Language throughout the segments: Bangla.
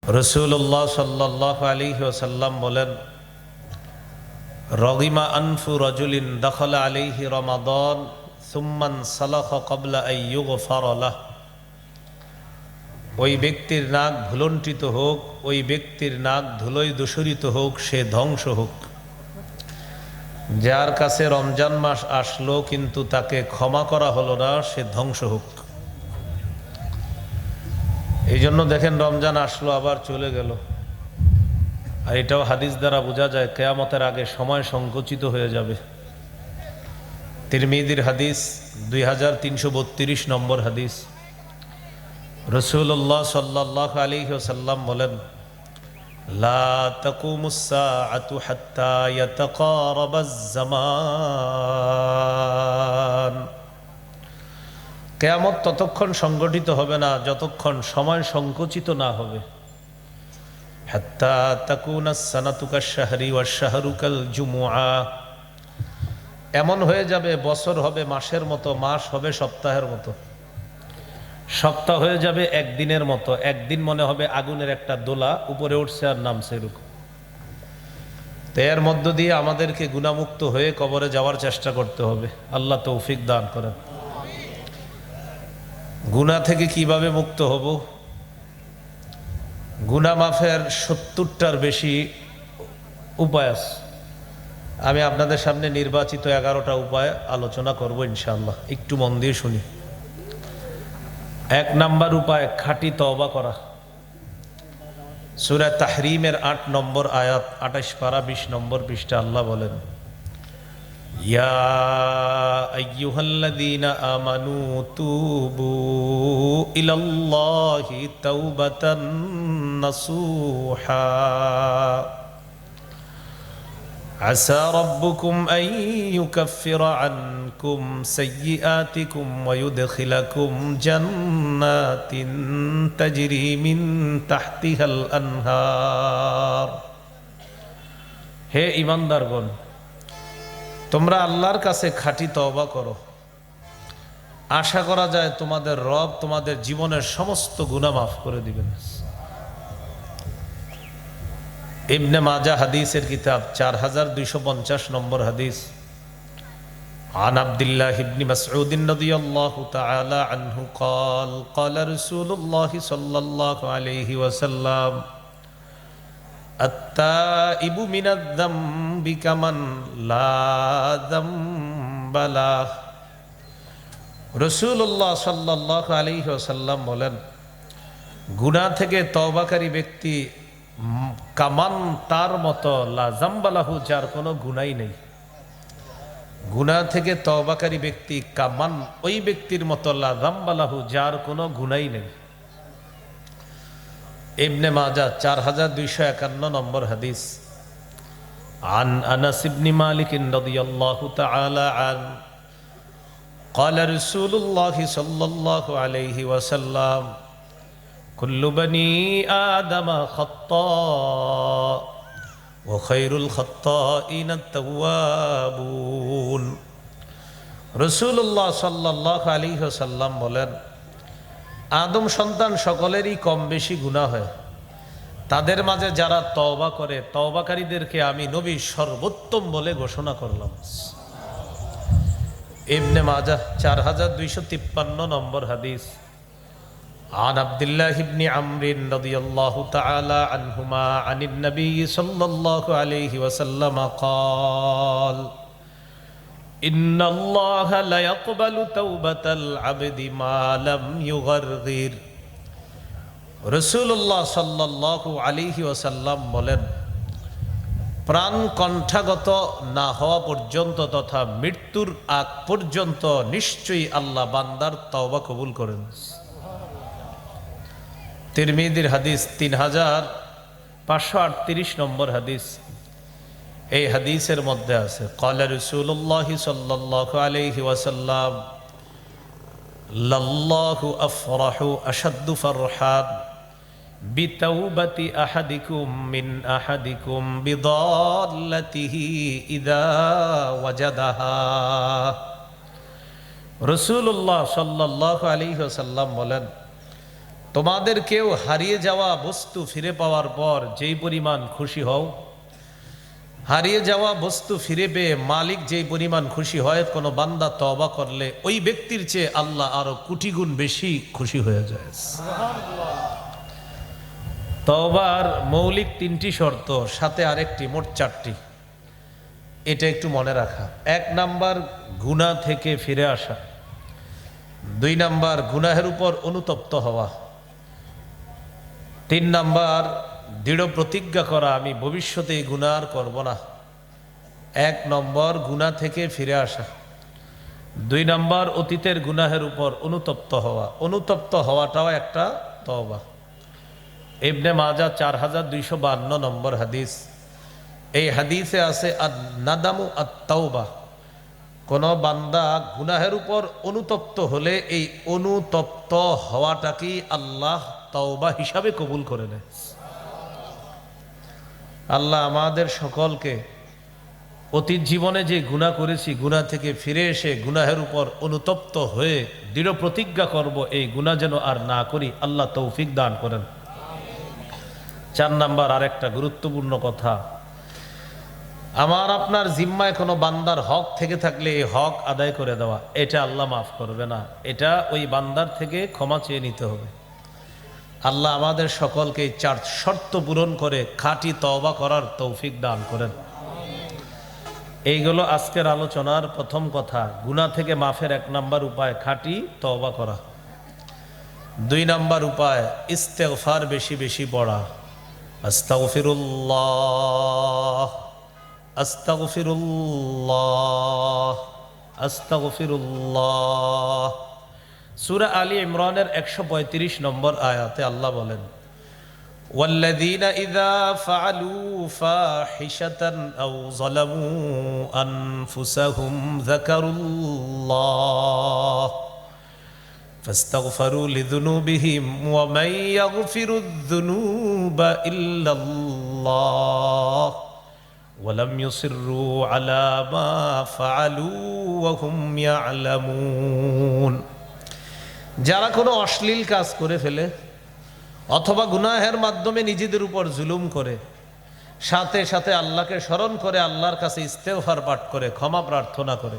রাসূলুল্লাহ সাল্লাল্লাহু আলাইহি ওয়াসাল্লাম বলেন, রগিমা আনফু রাজুলিন দাখালা আলাইহি রমাদান সুম্মান সালাখা ক্বাবলা আন ইউগফারা লাহ। ওই ব্যক্তির নাক ভুলণ্ঠিত হোক, ওই ব্যক্তির নাক ধুলোয় দূষরিত হোক, সে ধ্বংস হোক। যার কাছে রমজান মাস আসলো কিন্তু তাকে ক্ষমা করা হলো না, সে ধ্বংস হোক। এই জন্য দেখেন, রমজান আসলো আবার চলে গেল। আর এটাও হাদিস দ্বারা বোঝা যায় কিয়ামতের আগে সময় সংকুচিত হয়ে যাবে। তিরমিজির হাদিস 2332 নম্বর হাদিস। রাসূলুল্লাহ সাল্লাল্লাহু আলাইহি ওয়াসাল্লাম বলেন, লা তাকুমুস সাআতু হাত্তা ইয়াতাকারাবাজ জামান। কিয়ামত ততক্ষণ সংগঠিত হবে না যতক্ষণ সময় সংকুচিত না হবে। হাত্তা তাকুনাস সানাতু কাশ-শাহরি ওয়াশ-শাহরু কাল-জুমুআ। এমন হয়ে যাবে বছর হবে মাসের মতো, মাস হবে সপ্তাহের মতো, সপ্তাহ হয়ে যাবে একদিনের মতো, একদিন মনে হবে আগুনের একটা দোলা উপরে উঠছে আর নামছে এরকম। তো এর মধ্য দিয়ে আমাদেরকে গুনাহমুক্ত হয়ে কবরে যাওয়ার চেষ্টা করতে হবে। আল্লাহ তৌফিক দান করেন। গুনাহ থেকে কিভাবে মুক্ত হব? গুনাহ মাফের 70টার বেশি উপায় আছে। আমি আপনাদের সামনে নির্বাচিত 11টা উপায় আলোচনা করব ইনশাআল্লাহ। একটু মন দিয়ে শুনি। 1 নাম্বার উপায়, খাঁটি তওবা করা। সূরা তাহরিমের 8 নম্বর আয়াত, 28 পারা 20 নম্বর পৃষ্ঠা আল্লাহ বলেন, ইয়া আইয়ুহাল্লাযীনা আমানু তুবু ইলাল্লাহি তাওবাতান নাসুহা আসা রাব্বুকুম আন ইউকাফিরা আনকুম সাইয়্যাতিকুম ওয়া ইউদখিলাকুম জান্নাতিন তাজরি মিন তাহতিহাল আনহার। হে ঈমানদারগণ, তোমরা আল্লাহর কাছে খাঁটি তওবা করো। আশা করা যায় তোমাদের রব তোমাদের জীবনের সমস্ত গুনাহ মাফ করে দিবেন। ইবনে মাজাহ হাদিসের কিতাব 4250 নম্বর হাদিস। আন আব্দুল্লাহ ইবনে মাসউদ রাদিয়াল্লাহু তাআলা আনহু قال قال رسول الله صلى الله عليه وسلم التائب من الذنب كمن لا ذنب له। রাসূলুল্লাহ সাল্লাল্লাহু আলাইহি ওয়াসাল্লাম বলেন, গুনাহ থেকে তওবাকারী ব্যক্তি কামান, তার মতো, লা যামবা লাহু, যার কোনো গুনাহই নেই। গুনাহ থেকে তওবাকারী ব্যক্তি কামান, ওই ব্যক্তির মতো, লা যামবা লাহু, যার কোনো গুনাহই নেই। ইবনে মাজাহ 4251 নম্বর হাদিস। আন আনাস ইবনে মালিক রাদিয়াল্লাহু তাআলা আন قال رسول الله صلى الله عليه وسلم كل بني آدم خطاء وخير الخطائين التوابون। রাসূলুল্লাহ সাল্লাল্লাহু আলাইহি ওয়াসাল্লাম বলেন, আদম সন্তান সকলেরই কম বেশি গুনাহ হয়। তাদের মাঝে যারা তওবা করে, তওবাকারীদেরকে আমি নবী সর্বোত্তম বলে ঘোষণা করলাম। ইবনে মাজাহ 4253 নম্বর হাদিস। عن عبد الله بن عمرو رضي الله تعالى عنهما عن النبي صلى الله عليه وسلم قال إن الله لا يقبل توبة العبد ما لم يغرغر। রাসূলুল্লাহ সাল্লাল্লাহু আলাইহি ওয়াসাল্লাম বলেন, প্রাণ কণ্ঠাগত না হওয়া পর্যন্ত তথা মৃত্যুর আগ পর্যন্ত নিশ্চয়ই আল্লাহ বান্দার তওবা কবুল করেন। তিরমিজির হাদিস 3538 নম্বর হাদিস। এই হাদিসের মধ্যে আছে, ক্বালা রাসূলুল্লাহ সাল্লাল্লাহু আলাইহি ওয়াসাল্লাম লাল্লাহু আফরাহু আশাদ্দু ফারহান বিতাওবাতি আহাদিকুম মিন আহাদিকুম বিদাল্লাতিহি ইযা ওয়াজাদাহা। রাসূলুল্লাহ সাল্লাল্লাহু আলাইহি ওয়াসাল্লাম বলেন, তোমাদের কেউ হারিয়ে যাওয়া বস্তু ফিরে পাওয়ার পর যেই পরিমাণ খুশি হও, হারিয়ে যাওয়া বস্তু ফিরে পেয়ে মালিক যেই পরিমাণ খুশি হয়, কোনো বান্দা তওবা করলে ওই ব্যক্তির চেয়ে আল্লাহ আরো কোটি গুণ বেশি খুশি হয়ে যায়। তওবার মৌলিক 3টি শর্ত, সাথে আরেকটি, মোট 4টি। এটা একটু মনে রাখা। 1 নাম্বার গুনাহ থেকে ফিরে আসা, 2 নাম্বার গুনাহের উপর অনুতপ্ত হওয়া, 3 নাম্বার দৃঢ় প্রতিজ্ঞা করা আমি ভবিষ্যতে এই গুনাহ আর করব না। 1 নম্বর গুনাহ থেকে ফিরে আসা, 2 নাম্বার অতীতের গুনাহের উপর অনুতপ্ত হওয়া। অনুতপ্ত হওয়াটাও একটা তওবা। ইবনে মাজাহ 4252 নম্বর হাদিস। এই হাদিসে আছে নাদামু আত-তাওবা। কোন বান্দা গুনাহের উপর অনুতপ্ত হলে এই অনুতপ্ত হওয়াটাকে আল্লাহ তওবা হিসাবে কবুল করে নেয়। আল্লাহ আমাদের সকলকে অতীত জীবনে যে গুনাহ করেছি, গুনাহ থেকে ফিরে এসে গুনাহের উপর অনুতপ্ত হয়ে দৃঢ় প্রতিজ্ঞা করব এই গুনাহ যেন আর না করি, আল্লাহ তৌফিক দান করেন। 4 নাম্বার আরেকটা গুরুত্বপূর্ণ কথা, আমার আপনার জিম্মায় কোনো বান্দার হক থেকে থাকলে এই হক আদায় করে দেওয়া, এটা আল্লাহ মাফ করবে না। এটা ওই বান্দার থেকে ক্ষমা চেয়ে নিতে হবে। আল্লাহ আমাদের সকলকে 4 শর্ত পূরণ করে খাঁটি তওবা করার তৌফিক দান করেন। এইগুলো আজকের আলোচনার প্রথম কথা। গুনাহ থেকে মাফের 1 নাম্বার উপায় খাঁটি তওবা করা। 2 নাম্বার উপায় ইস্তেগফার বেশি বেশি পড়া। আস্তাগফিরুল্লাহ, আস্তাগফিরুল্লাহ, আস্তাগফিরুল্লাহ। সূরা আলী ইমরানের 135 নম্বর আয়াতে আল্লাহ বলেন, ওয়াল্লাযীনা ইযা ফাআলু ফাহিশাতান আও যালামু আনফুসাহুম যাকারুল্লাহ ফাস্তাগফারু লিযুনুবিহিম ওয়া মান ইয়াগফিরুয-যুনুবা ইল্লাল্লাহ ওয়া লাম ইউসিররু আলা মা ফাআলু ওয়া হুম ইয়ালামুন। যারা কোনো অশ্লীল কাজ করে ফেলে অথবা গুনাহের মাধ্যমে নিজেদের উপর জুলুম করে, সাথে সাথে আল্লাহকে স্মরণ করে আল্লাহর কাছে ইস্তেগফার পাঠ করে ক্ষমা প্রার্থনা করে,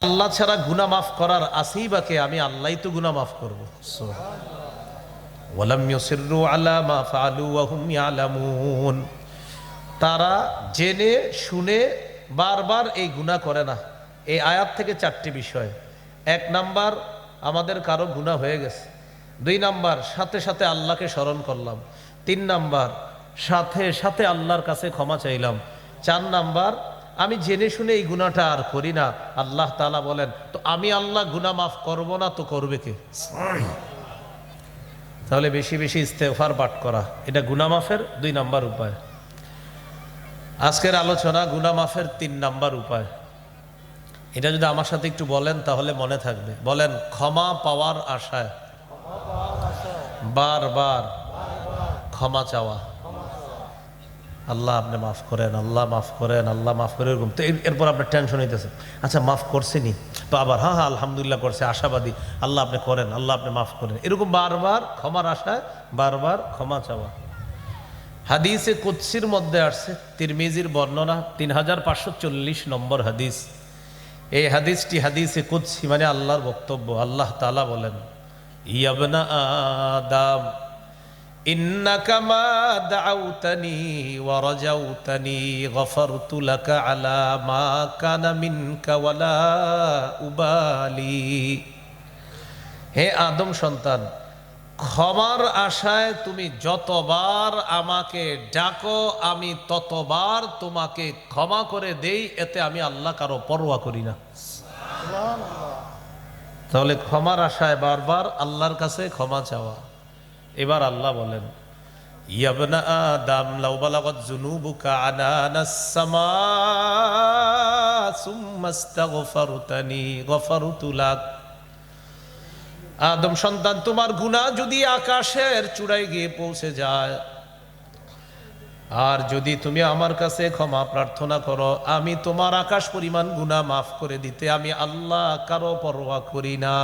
আল্লাহ ছাড়া গুনাহ মাফ করার আছেই বা কে? আমি আল্লাহই তো গুনাহ মাফ করব। ওয়া লাম ইউসিররু আলা মা ফাআলু ওয়া হুম ইয়ালামুন। তারা জেনে শুনে বারবার এই গুনাহ করে না। এই আয়াত থেকে 4টি বিষয়। 1 নাম্বার, আমাদের কারো গুনাহ হয়ে গেছে। 2 নাম্বার, সাথে সাথে আল্লাহকে স্মরণ করলাম। 3 নাম্বার, সাথে সাথে আল্লাহর কাছে ক্ষমা চাইলাম। 4 নাম্বার, আমি জেনে শুনে এই গুনাহটা আর করি না। আল্লাহ তাআলা বলেন, তো আমি আল্লাহ গুনাহ মাফ করব না তো করবে কে? তাহলে বেশি বেশি ইস্তেগফার পাঠ করা, এটা গুনাহ মাফের 2 নাম্বার উপায়। আজকের আলোচনা গুনাহ মাফের 3 নাম্বার উপায়। এটা যদি আমার সাথে একটু বলেন তাহলে মনে থাকবে। বলেন, ক্ষমা পাওয়ার আশায় বারবার ক্ষমা চাওয়া। আল্লাহ আপনি মাফ করেন, আল্লাহ মাফ করেন, আল্লাহ মাফ করে, এরকম। তো এরপর আপনার টেনশন হইতেছে, আচ্ছা মাফ করছেনি তো আবার হ্যাঁ হ্যাঁ আলহামদুলিল্লাহ করছে, আশাবাদী, আল্লাহ আপনি করেন, আল্লাহ আপনি মাফ করেন, এরকম বারবার ক্ষমার আশায় বারবার ক্ষমা চাওয়া। হাদিসে কুদসির মধ্যে আসছে, তিরমিজির বর্ণনা 3540 নম্বর হাদিস। এই হাদিসটি হাদিসে কুদসি, মানে আল্লাহর বক্তব্য। আল্লাহ তাআলা বলেন, ইয়া ইবনা আদম ইন্নাকা মা দাউতানি ওয়া রাজাউতানি গফারতু লাকা আলা মা কানা মিনকা ওয়ালা উবালি। হে আদম সন্তান, ক্ষমার আশায় তুমি যতবার আমাকে ডাকো আমি ততবার তোমাকে ক্ষমা করে দেই, এতে আমি আল্লাহ কারো পরোয়া করি না। তাহলে ক্ষমার আশায় বারবার আল্লাহর কাছে ক্ষমা চাওয়া। এবার আল্লাহ বলেন, ইয়া ইবনা আদম লাউ বালাগাত যুনুবুকা আনানাস সামা সুম্মা ইস্তাগফারতানি গফারতু লাক। আদম সন্তান, তোমার গুনাহ যদি আকাশের চূড়ায় গিয়ে পৌঁছে যায়, আর যদি তুমি আমার কাছে ক্ষমা প্রার্থনা করো, আমি তোমার আকাশ পরিমাণ গুনাহ মাফ করে দিতে আমি আল্লাহ কারো পরোয়া করি না।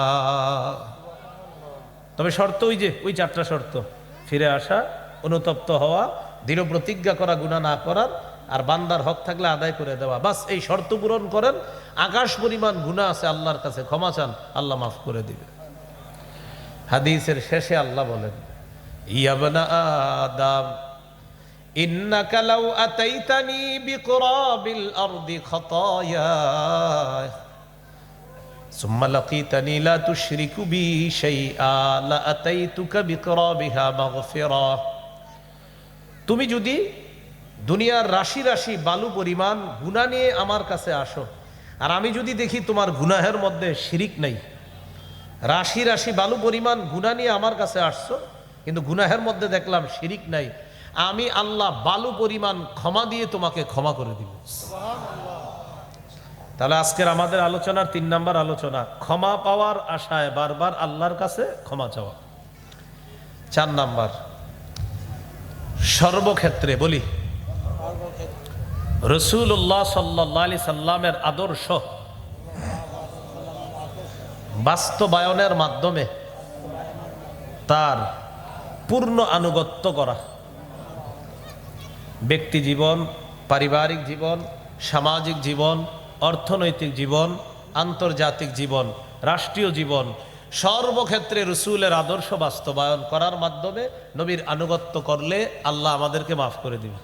তবে শর্ত ওই 4টা শর্ত: ফিরে আসা, অনুতপ্ত হওয়া, দৃঢ় প্রতিজ্ঞা করা গুনাহ না করার, আর বান্দার হক থাকলে আদায় করে দেওয়া। বাস এই শর্ত পূরণ করেন, আকাশ পরিমাণ গুনাহ আছে আল্লাহর কাছে, ক্ষমা চান, আল্লাহ মাফ করে দিবে। হাদিসের শেষে আল্লাহ বলেন, ইয়া বানা আদম ইন্নাকা লাউ আতাইতানি বিকরাবিল আরদি খাতায়া সুম্মা লাকিতানি লা তুশরিকু বি শাইআ লা আতাইতুকা বিকরাবিহা মাগফিরা। তুমি যদি দুনিয়ার রাশি রাশি বালু পরিমাণ গুনাহ নিয়ে আমার কাছে আসো, আর আমি যদি দেখি তোমার গুনাহের মধ্যে শিরিক নাই, রাশি রাশি বালু পরিমাণ গুনাহ নিয়ে আমার কাছে আসছো কিন্তু গুনাহের মধ্যে দেখলাম শিরিক নাই, আমি আল্লাহ বালু পরিমাণ ক্ষমা দিয়ে তোমাকে ক্ষমা করে দিব। তাহলে আজকের আমাদের আলোচনার 3 নাম্বার আলোচনা, ক্ষমা পাওয়ার আশায় বারবার আল্লাহর কাছে ক্ষমা চাওয়া। 4 নাম্বার, সর্বক্ষেত্রে বলি রাসূলুল্লাহ সাল্লাল্লাহু আলাইহি সাল্লামের আদর্শ বাস্তবায়নের মাধ্যমে তার পূর্ণ আনুগত্য করা। ব্যক্তি জীবন, পারিবারিক জীবন, সামাজিক জীবন, অর্থনৈতিক জীবন, আন্তর্জাতিক জীবন, রাষ্ট্রীয় জীবন, সর্বক্ষেত্রে রসুলের আদর্শ বাস্তবায়ন করার মাধ্যমে নবীর আনুগত্য করলে আল্লাহ আমাদেরকে মাফ করে দিবেন।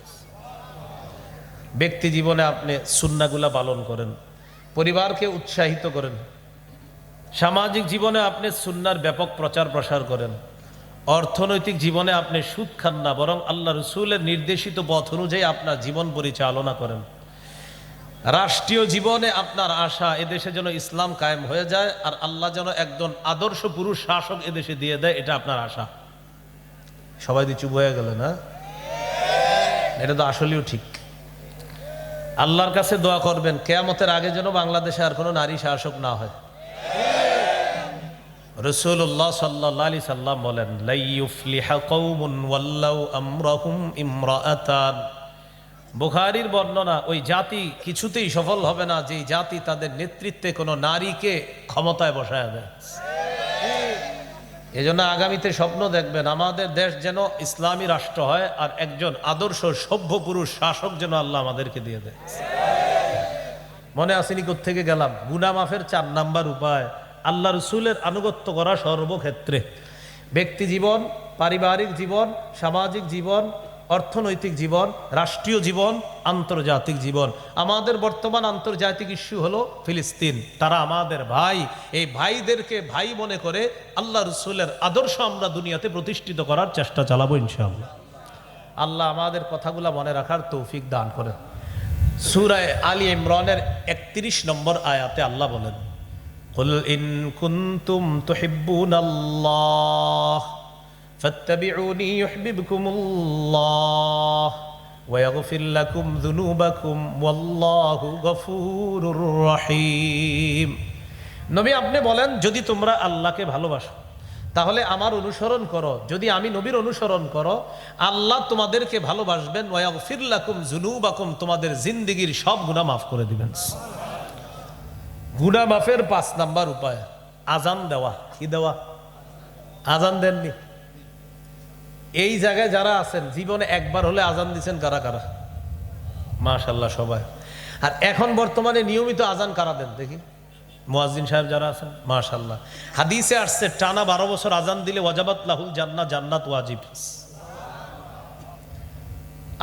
ব্যক্তি জীবনে আপনি সুন্নাহগুলা পালন করেন, পরিবারকে উৎসাহিত করেন, সামাজিক জীবনে আপনি সুন্নাহর ব্যাপক প্রচার প্রসার করেন, অর্থনৈতিক জীবনে আপনি সুদ খান না, বরং আল্লাহ রসুলের নির্দেশিত পথ অনুযায়ী আপনার জীবন পরিচালনা করেন। রাষ্ট্রীয় জীবনে আপনার আশা এদেশে যেন ইসলাম কায়েম হয়ে যায়, আর আল্লাহ যেন একজন আদর্শ পুরুষ শাসক এদেশে দিয়ে দেয়, এটা আপনার আশা। সবাই দিয়ে চুপ হয়ে গেল না? এটা তো আসলেও ঠিক। আল্লাহর কাছে দোয়া করবেন কিয়ামতের আগে যেন বাংলাদেশে আর কোনো নারী শাসক না হয়। রাসূলুল্লাহ সাল্লাল্লাহু আলাইহি সাল্লাম বলেন, লা ইউফলিহা কওমুন ওয়াল্লাউ আমরাহুম ইমরাআতান। বুখারীর বর্ণনা, ওই জাতি কিছুতেই সফল হবে না যে জাতি তাদের নেতৃত্বে কোনো নারীকে ক্ষমতায় বসায় দেয়। এজন্য আগামীতে স্বপ্ন দেখবেন আমাদের দেশ যেন ইসলামী রাষ্ট্র হয়, আর একজন আদর্শ সভ্য পুরুষ শাসক যেন আল্লাহ আমাদেরকে দিয়ে দেয়। মনে আসেনি কোত্থেকে গেলাম? গুনাহ মাফের 4 নাম্বার উপায় আল্লাহ রসুলের আনুগত্য করা সর্বক্ষেত্রে। ব্যক্তি জীবন, পারিবারিক জীবন, সামাজিক জীবন, অর্থনৈতিক জীবন, রাষ্ট্রীয় জীবন, আন্তর্জাতিক জীবন। আমাদের বর্তমান আন্তর্জাতিক ইস্যু হলো ফিলিস্তিন। তারা আমাদের ভাই, এই ভাইদেরকে ভাই মনে করে আল্লাহ রসুলের আদর্শ আমরা দুনিয়াতে প্রতিষ্ঠিত করার চেষ্টা চালাবো ইনশাআল্লাহ। আল্লাহ আমাদের কথাগুলা মনে রাখার তৌফিক দান করেন। সূরা আলী ইমরানের 31 নম্বর আয়াতে আল্লাহ বলেন, কুল ইন কুনতুম তুহিব্বুনাল্লাহ ফাত্তাবিউনি ইউহিব্বুকুমুল্লাহ ওয়া ইয়াগফির লাকুম যুনুবাকুম ওয়াল্লাহু গফুরুর রহিম। নবী আপনি বলেন, যদি তোমরা আল্লাহকে ভালোবাসো তাহলে আমার অনুসরণ করো। যদি আমি নবীর অনুসরণ করো, আল্লাহ তোমাদেরকে ভালোবাসবেন। ওয়া ইয়াগফির লাকুম যুনুবাকুম, তোমাদের জিন্দেগীর সব গুনাহ মাফ করে দিবেন। গুনাহ মাফের 5 নাম্বার উপায় আজান দেওয়া। কি দেওয়া? আজান দেননি? এই জায়গায় যারা আছেন জীবনে একবার হলে আজান দিচ্ছেন কারা কারা? মাশাআল্লাহ সবাই। আর এখন বর্তমানে নিয়মিত আজান কারা দেন দেখি? মুয়াজ্জিন সাহেব যারা আছেন, মাশাআল্লাহ। হাদিসে আসছে টানা 12 বছর আজান দিলে ওয়াজাবাত লাহুল জান্নাহ, জান্নাত ওয়াজিব।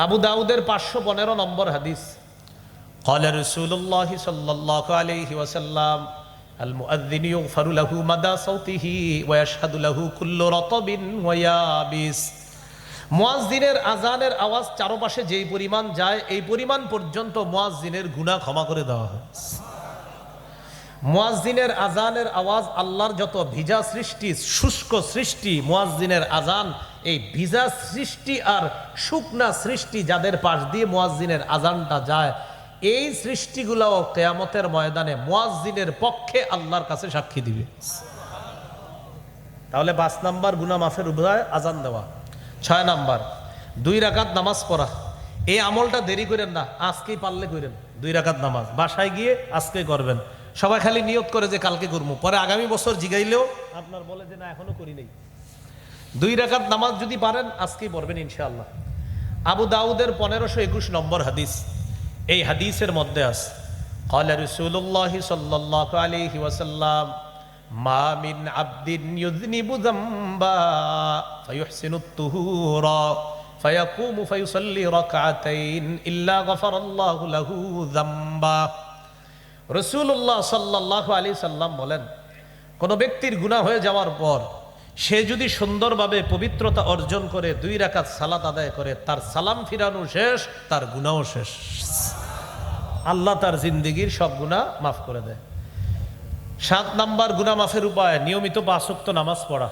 আবু দাউদের 515 নম্বর হাদিস, قال رسول الله صلى الله عليه وسلم المؤذن يغفر له مدى صوته ويشهد له كل رطب ويابس। মুয়াজ্জিনের আজানের আওয়াজ চারপাশে যেই পরিমাণ যায়, এই পরিমাণ পর্যন্ত মুয়াজ্জিনের গুনাহ ক্ষমা করে দেওয়া হয়। মুয়াজ্জিনের আজানের আওয়াজ আল্লাহর যত ভিজা সৃষ্টি, শুষ্ক সৃষ্টি, মুয়াজ্জিনের আজান এই ভিজা সৃষ্টি আর শুকনা সৃষ্টি যাদের পাশ দিয়ে মুয়াজ্জিনের আজানটা যায়, এই সৃষ্টিগুলোও কিয়ামতের ময়দানে মুয়াজ্জিনের পক্ষে আল্লাহর কাছে সাক্ষী দিবে। তাহলে 5 নাম্বার গুনাহ মাফের উপায় আজান দেওয়া। 6 নাম্বার 2 রাকাত নামাজ পড়া। এই আমলটা দেরি করেন না, আজকেই পারলে করেন। 2 রাকাত নামাজ বাসায় গিয়ে আজকেই করবেন। সবাই খালি নিয়ত করে যে কালকে করবো, পরে আগামী বছর জিগাইলেও আপনার বলে যে না এখনো করি নাই। 2 রাকাত নামাজ যদি পারেন আজকেই পড়বেন ইনশাআল্লাহ। আবু দাউদের 1521 নম্বর হাদিস, এই হাদিসের মধ্যে আছে ক্বালা রাসূলুল্লাহ সাল্লাল্লাহু আলাইহি ওয়াসাল্লাম মা মিন আবদিন ইউযনিবু যামবা ফায়ুহসিনু তুহুরা ফায়াকুমু ফায়ুসাল্লি রাকআতাইন ইল্লা গাফারাল্লাহু লাহু যামবা। রাসূলুল্লাহ সাল্লাল্লাহু আলাইহি সাল্লাম বলেন, কোন ব্যক্তির গুনাহ হয়ে যাওয়ার পর সে যদি সুন্দরভাবে পবিত্রতা অর্জন করে 2 রাকাত সালাত আদায় করে, তার সালাম ফিরানো শেষ, তার গুনাহও শেষ। আল্লাহ তার জিন্দেগীর সব গুনাহ মাফ করে দেয়। 7 নাম্বার গুনাহ মাফের উপায় নিয়মিত 5 ওয়াক্ত নামাজ পড়া।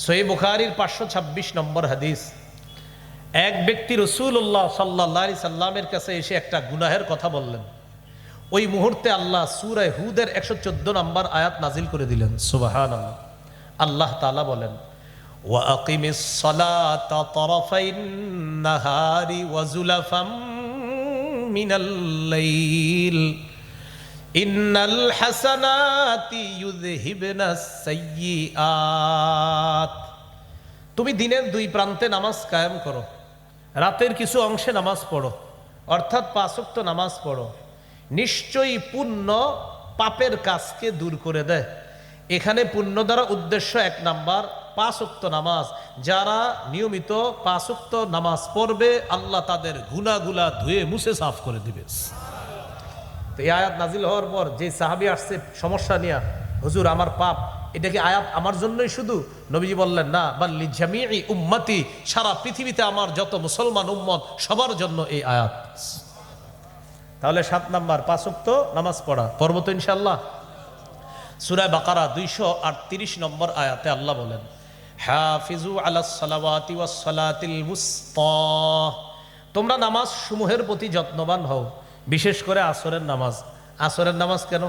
সহিহ বুখারীর 526 নম্বর হাদিস, এক ব্যক্তি রাসূলুল্লাহ সাল্লাল্লাহু আলাইহি সাল্লামের কাছে এসে একটা গুনাহের কথা বললেন। ওই মুহূর্তে আল্লাহ সূরা হুদের 114 নম্বর আয়াত নাজিল করে দিলেন। সুবহানাল্লাহ। আল্লাহ তাআলা বলেন, ওয়া আকিমিস সালাতা তারাফাইন নাহারি ওয়া যুলাফাম মিনাল লাইল ইন্নাল হাসানাতি ইউযহিবনাস সাইয়্যাত। তুমি দিনের 2 প্রান্তে নামাজ কায়েম করো, রাতের কিছু অংশে নামাজ পড়ো, অর্থাৎ 5 ওয়াক্ত নামাজ পড়ো, নিশ্চয়ই পুণ্য পাপের কাজকে দূর করে দেয়। এখানে পুণ্য দ্বারা উদ্দেশ্য 1 নাম্বার 5 ওয়াক্ত নামাজ। যারা নিয়মিত 5 ওয়াক্ত নামাজ পড়বে আল্লাহ তাদের গুনাহগুলা ধুয়ে মুছে সাফ করে দিবে। তো এই আয়াত নাজিল হওয়ার পর যে সাহাবী আসছে সমস্যা নিয়ে, হুজুর আমার পাপ, এটা কি আয়াত আমার জন্যই শুধু? নবীজি বললেন, না, বাল লিজামিই উম্মতি, সারা পৃথিবীতে আমার যত মুসলমান উম্মত সবার জন্য এই আয়াত। তাহলে 7 নাম্বার 5 ওয়াক্ত নামাজ পড়া, পড়ব তো ইনশাআল্লাহ। সূরা বাকারা 238 নম্বর আয়াতে আল্লাহ বলেন, হাফিজু আলাস সালাওয়াতি ওয়াস সালাতিল মুস্তা, তোমরা নামাজ সমূহের প্রতি যত্নবান হও, বিশেষ করে আসরের নামাজ। আসরের নামাজ কেন?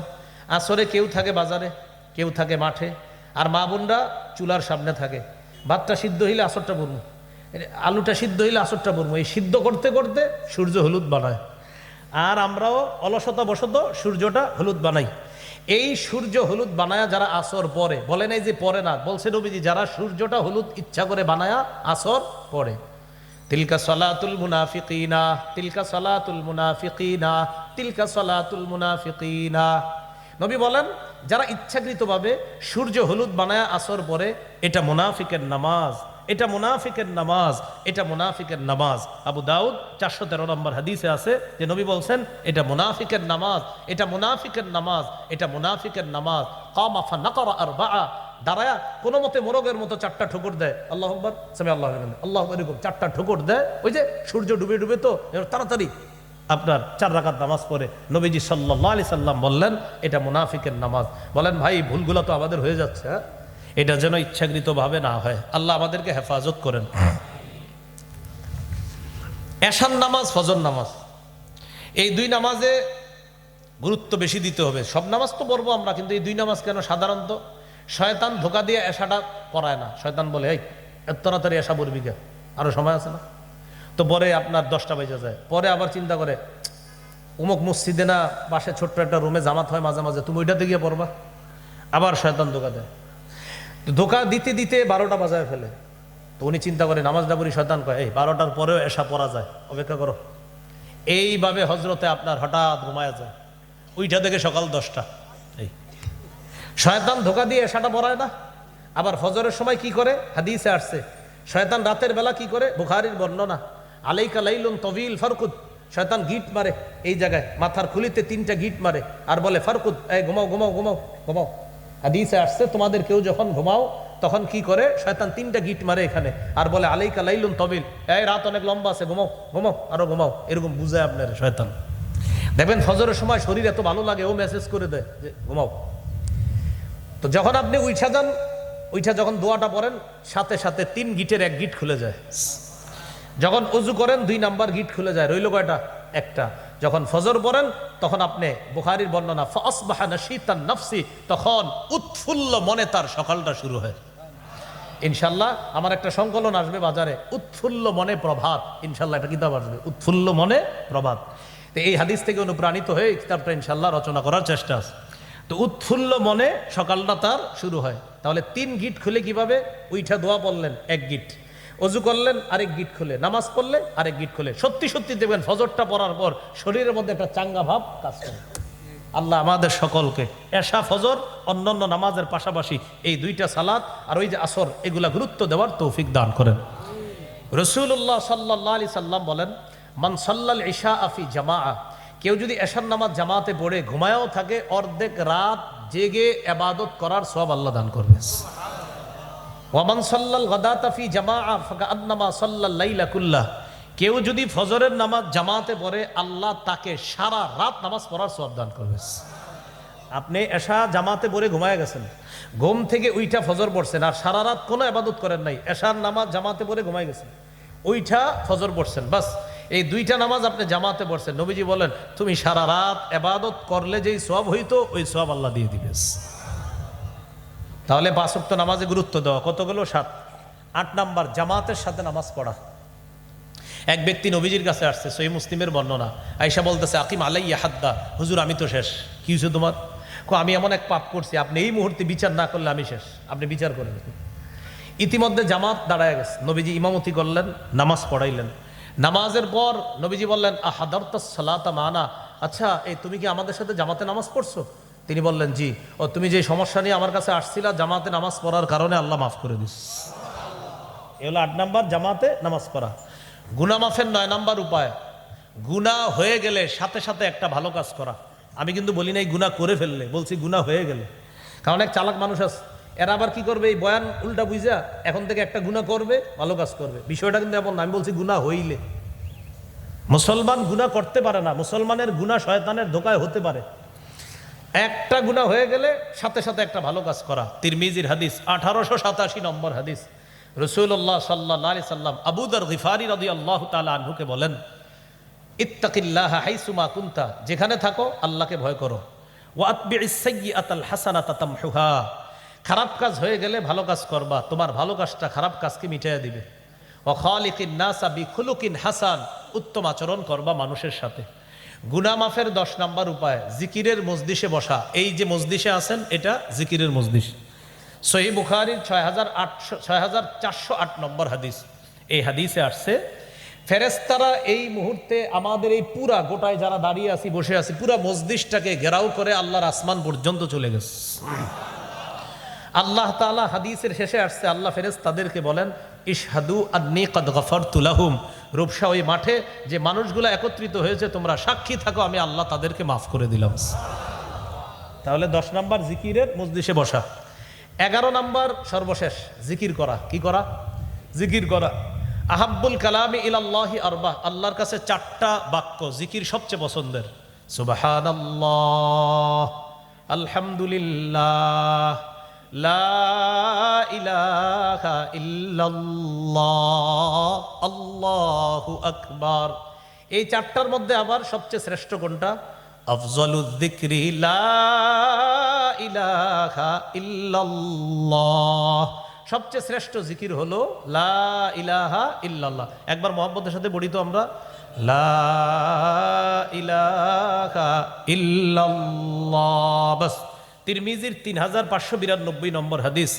আসরে কেউ থাকে বাজারে, কেউ থাকে মাঠে, আর মা বোনরা চুলার সামনে থাকে। ভাতটা সিদ্ধ হইলে আসরটা পড়বো, আলুটা সিদ্ধ হইলে আসরটা পড়বো, এই সিদ্ধ করতে করতে সূর্য হলুদ বানায়। আর আমরাও অলসতা বশত সূর্যটা হলুদ বানাই। এই সূর্য হলুদ বানায়া যারা আসর পরে, বলে নাই যে পরে না, বলছে নবীজি যারা সূর্যটা হলুদ ইচ্ছা করে বানায়া আসর পরে, তিলকা সালাতুল মুনাফিকিনা, তিলকা সালাতুল মুনাফিকিনা, তিলকা সালাতুল মুনাফিকিনা। নবী বলেন যারা ইচ্ছাকৃতভাবে সূর্য হলুদ বানায়া আসর পরে, এটা মুনাফিকের নামাজ, এটা মুনাফিকের নামাজ, এটা মুনাফিকের নামাজ। আবু দাউদ 413 নম্বর হাদিসে আছে যে নবী বলছেন এটা মুনাফিকের নামাজ, এটা মুনাফিকের নামাজ, এটা মুনাফিকের নামাজ। কামা ফানাকারা আরবাআ, দাঁড়ায়া কোনো মতে মোরগের মতো 4টা ঠোকর দেয়, আল্লাহু আকবার, সামি আল্লাহু আকবার, আল্লাহু আকবার, এরকম 4টা ঠোকর দেয়। ওই যে সূর্য ডুবে ডুবে তো তাড়াতাড়ি আপনার 4 রাকাত নামাজ পড়ে। নবীজি সাল্লাল্লাহু আলাইহি সাল্লাম বললেন এটা মুনাফিকের নামাজ। বলেন ভাই ভুলগুলো তো আমাদের হয়ে যাচ্ছে, এটা যেন ইচ্ছাকৃতভাবে না হয়, আল্লাহ আমাদেরকে হেফাজত করেন। এশার নামাজ, ফজর নামাজ, এই 2 নামাজে গুরুত্ব বেশি দিতে হবে। সব নামাজ তো পড়বো আমরা, কিন্তু এই 2 নামাজ কেন? সাধারণত শয়তান ধোকা দিয়ে এশাটা পড়ায় না। শয়তান বলে এই এত তাড়াতাড়ি এশা পড়বি কে, আরো সময় আছে না? তো পরে আপনার 10টা বেজে যায়, পরে আবার চিন্তা করে অমুক মসজিদে না পাশে ছোট্ট একটা রুমে জামাত হয় মাঝে মাঝে, তুমি ওইটাতে গিয়ে পড়বা। আবার শয়তান ধোকা দেয়, ধোকা দিতে দিতে 12টা বাজায় ফেলে। তো উনি চিন্তা করে নামাজটা পড়ি, শয়তান কয় এই 12টার পরেও এশা পড়া যায়, অপেক্ষা করো। এইভাবে হজরতে আপনার হঠাৎ ঘুমায়া যায়, ওইটা থেকে সকাল 10টা। এই শয়তান ধোকা দিয়ে এশাটা পড়ায় না। আবার ফজরের সময় কি করে? হাদিসে আসছে শয়তান রাতের বেলা কি করে, বুখারীর বর্ণনা, আলাইকা লাইলুন তবিল ফারকুদ, শয়তান গিট মারে এই জায়গায়, মাথার খুলিতে 3টা গিট মারে আর বলে ফারকুদ, এই ঘুমাও ঘুমাও ঘুমাও ঘুমাও। হাদিসে আসছে তোমাদের কেউ যখন ঘুমাও তখন কি করে, শয়তান 3টা গিট মারে এখানে আর বলে আলাইকা লাইলুন তবিল, এই রাত অনেক লম্বা আছে, ঘুমাও ঘুমাও আরো ঘুমাও, এরকম বুঝায় আপনার শয়তান। দেখবেন ফজরের সময় শরীর এত ভালো লাগে, ও মেসেজ করে দেয় যে ঘুমাও। তো যখন আপনি উঠা যান, ওইটা যখন দোয়াটা পড়েন সাথে সাথে 3 গিটের 1 গিট খুলে যায়। যখন ওযু করেন 2 নাম্বার গিট খুলে যায়, রইল কয়টা? একটা। যখন ফজর পড়েন তখন আপনি, বুখারীর বর্ণনা, ফাসবাহা নাশীতান নাফসি, তখন উৎফুল্ল মনে তার সকালটা শুরু হয়। ইনশাআল্লাহ আমার একটা সংকলন আসবে বাজারে, উৎফুল্ল মনে প্রভাত, ইনশাআল্লাহ একটা কিতাব আসবে, উৎফুল্ল মনে প্রভাত। তো এই হাদিস থেকে অনুপ্রাণিত হয়ে কিতাবটা ইনশাআল্লাহ রচনা করার চেষ্টা আছে। তো উৎফুল্ল মনে সকালটা তার শুরু হয়। তাহলে 3 গিট খুলে কিভাবে? উইঠা দোয়া বললেন 1 গিট, অজু করলেন আরেক গিট খুলে, নামাজ পড়লে আরেক গিট খুলে। সত্যি সত্যি দেখবেন ফজরটা পড়ার পর শরীরের মধ্যে একটা চাঙ্গা ভাব কাজ করে। আল্লাহ আমাদের সকলকে এশা ফজর অন্যান্য নামাজের পাশাপাশি এই 2টা সালাত আর ওই যে আসর এগুলা গুরুত্ব দেওয়ার তৌফিক দান করেন। রাসূলুল্লাহ সাল্লাল্লাহু আলাইহি সাল্লাম বলেন, মান সাল্লাল ইশা ফি জামাআ, কেউ যদি এশার নামাজ জামাতে পড়ে ঘুমায়ও থাকে, অর্ধেক রাত জেগে ইবাদত করার সওয়াব আল্লাহ দান করবে। ওয়া মান সাল্লাল গাদাতা ফি জামাআ ফাকান্নামা সাল্লাল লাইলা কুল্লাহ, কেউ যদি ফজরের নামাজ জামাতে পড়ে আল্লাহ তাকে সারা রাত নামাজ পড়ার সওয়াব দান করবে। আপনি এশা জামাতে পড়ে ঘুমায় গেছেন, ঘুম থেকে উইঠা ফজর পড়ছেন আর সারা রাত কোনো ইবাদত করেন নাই, এশার নামাজ জামাতে পড়ে ঘুমায় গেছেন, উইঠা ফজর পড়ছেন, বাস এই 2টা নামাজ আপনি জামাতে পড়ছেন, নবীজি বলেন তুমি সারা রাত ইবাদত করলে যেই সওয়াব হইতো ওই সওয়াব আল্লাহ দিয়ে দিবে। তাহলে 5 ওয়াক্ত নামাজে গুরুত্ব দেওয়া, কতগুলো? 7। 8 নাম্বার জামাতের সাথে নামাজ পড়া। এক ব্যক্তি নবীজির কাছে আসছে, সহিহ মুসলিমের বর্ণনা, আয়েশা বলতেছে আকিম আলাইয়া হাদ্দা, হুজুর আমি তো শেষ। কি হয়েছে তোমার? আমি এমন এক পাপ করছি, আপনি এই মুহূর্তে বিচার না করলে আমি শেষ, আপনি বিচার করেন। ইতিমধ্যে জামাত দাঁড়ায় গেছে, নবীজি ইমামতি করলেন, নামাজ পড়াইলেন। নামাজের পর নবীজি বললেন আহাদারতাস সালাতা মানা, আচ্ছা এই তুমি কি আমাদের সাথে জামাতে নামাজ পড়ছো? তিনি বললেন জি। ও তুমি যে সমস্যা নিয়ে আমার কাছে আসছিলা জামাতে নামাজ পড়ার কারণে আল্লাহ মাফ করে দিস। এ হলো 8 নাম্বার জামাতে নামাজ পড়া। গুনাহ মাফের 9 নাম্বার উপায়, গুনাহ হয়ে গেলে সাথে সাথে একটা ভালো কাজ করা। আমি কিন্তু বলি নাই গুনাহ করে ফেললে, বলছি গুনাহ হয়ে গেলে। কারণ এক চালাক মানুষ আছে, এরা আবার কি করবে, এই বয়ান উল্টা বুঝা এখন থেকে একটা গুনাহ করবে, ভালো কাজ করবে। বিষয়টা কিন্তু এমন না, আমি বলছি গুনাহ হইলে। মুসলমান গুনাহ করতে পারে না, মুসলমানের গুনাহ শয়তানের ধোকায় হতে পারে। একটা গুনাহ হয়ে গেলে সাথে সাথে একটা ভালো কাজ করা। তিরমিজির হাদিস 1887 নম্বর হাদিস, রাসূলুল্লাহ সাল্লাল্লাহু আলাইহি সাল্লাম আবু যর গিফারি রাদিয়াল্লাহু তাআলা আনহুকে বলেন, ইত্তাকিল্লাহা হাইসুমা কুনতা, যেখানে থাকো আল্লাহকে ভয় করো। ওয়া আতবিইস সাইয়্যাতাল হাসানাতা তামহুহা, খারাপ কাজ হয়ে গেলে ভালো কাজ করবা, তোমার ভালো কাজটা খারাপ কাজকে মিটাইয়া দিবে। ওয়া খালিকিন নাসা বিখুলুকিন হাসান, উত্তম আচরণ করবা মানুষের সাথে। গুনাহ মাফের 10 নাম্বার উপায়, জিকিরের মজলিসে বসা। এই যে মজলিসে আছেন এটা জিকিরের মজলিস। সহিহ বুখারীর 6408 নম্বর হাদিস, এই হাদিসে আসছে ফেরেশতারা এই মুহূর্তে আমাদের এই পুরা গোটায় যারা দাঁড়িয়ে আছি বসে আছি পুরা মজলিসটাকে ঘেরাও করে আল্লাহর আসমান পর্যন্ত চলে গেছে। আল্লাহ তাআলা হাদিসের শেষে আসছে, আল্লাহ ফেরেশতাদেরকে বলেন ইশহাদু আন্নী ক্বাদ গফারতু লাহুম, রূপসা ওই মাঠে যে মানুষগুলো একত্রিত হয়েছে তোমরা সাক্ষী থাকো আমি আল্লাহ তাদেরকে মাফ করে দিলাম। তাহলে 10 নাম্বার জিকিরের মজলিসে বসা। 11 নাম্বার সর্বশেষ জিকির করা। কি করা? জিকির করা। আহাব্বুল কালামি ইলাল্লাহি আরবা, আল্লাহর কাছে 4টা বাক্য জিকির সবচেয়ে পছন্দের। সুবহানাল্লাহ, আলহামদুলিল্লাহ, লা ইলাহা ইল্লাল্লাহ, আল্লাহু আকবার। এই 4টার মধ্যে আবার সবচেয়ে শ্রেষ্ঠ কোনটা? আফজালুয যিকরি লা ইলাহা ইল্লাল্লাহ, সবচেয়ে শ্রেষ্ঠ জিকির হলো লা ইলাহা ইল্লাল্লাহ। একবার মুহাব্বতের সাথে পড়ি তো আমরা, লা ইলাহা ইল্লাল্লাহ। বাস। তিরমিজির 3592 নম্বর হাদিস,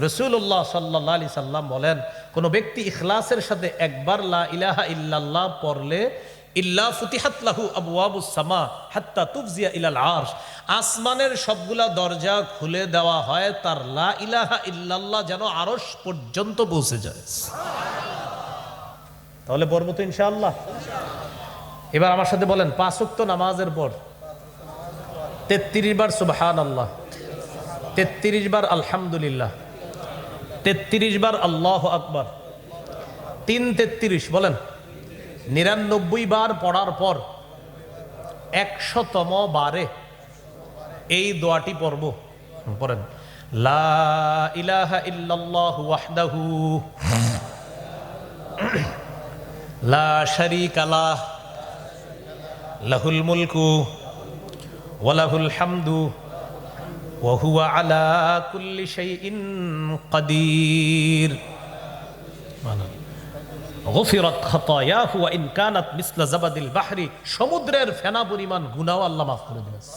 রাসূলুল্লাহ সাল্লাল্লাহু আলাইহি সাল্লাম বলেন, কোন ব্যক্তি ইখলাসের সাথে একবার লা ইলাহা ইল্লাল্লাহ পড়লে ইল্লা ফুতিহাত লাহু আবওয়াবুস সামা হাত্তা তুফজিয়া ইলাল আরশ, আসমানের সবগুলা দরজা খুলে দেওয়া হয় তার লা ইলাহা ইল্লাল্লাহ যেন আরশ পর্যন্ত পৌঁছে যায়। তাহলে পড়ব তো ইনশাআল্লাহ। এবার আমার সাথে বলেন 5 ওয়াক্ত নামাজের পর 33 বার সুবহানাল্লাহ, 33 বার আলহামদুলিল্লাহ, 33 বার আল্লাহু আকবার, 333 বলেন 99 বার পড়ার পর 100তম বারে এই দোয়াটি পড়ব। পড়েন, লা ইলাহা ইল্লাল্লাহু ওয়াহদাহু লা শারীকা লাহ লাহুল মুলকু ওয়া লাহুল হামদু ওয়া হুয়া আলা কুল্লি শাইইন কাদির। গফিরাত খাতায়াহু ওয়া ইন কানাত মিসলা জাবাদিল বাহরি, সমুদ্রের ফেনা পরিমাণ গুনাহ আল্লাহ মাফ করে দিয়েছে।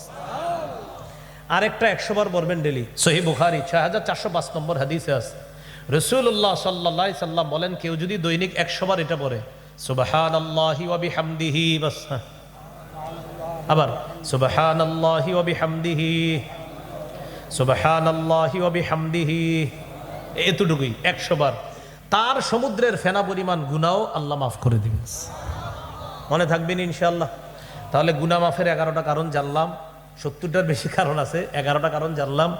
আরেকটা 100 বার পড়বেন ডেলি। সহিহ বুখারী 6405 নম্বর হাদিসে আছে, রাসূলুল্লাহ সাল্লাল্লাহু আলাইহি সাল্লাম বলেন, কেউ যদি দৈনিক 100 বার এটা পড়ে, সুবহানাল্লাহি ওয়া বিহামদিহি, বাস, আবার সুবহানাল্লাহি ওয়া বিহামদিহি, সুবহানাল্লাহি ওয়া বিহামদিহি, এতটুকুই 100 বার, তার সমুদ্রের ফেনা পরিমাণ গুনাহও আল্লাহ মাফ করে দিবেন। মনে থাকবেন ইনশাআল্লাহ। তাহলে গুনাহ মাফের 11টা কারণ জানলাম, 70টার বেশি কারণ আছে, 11টা কারণ জানলাম।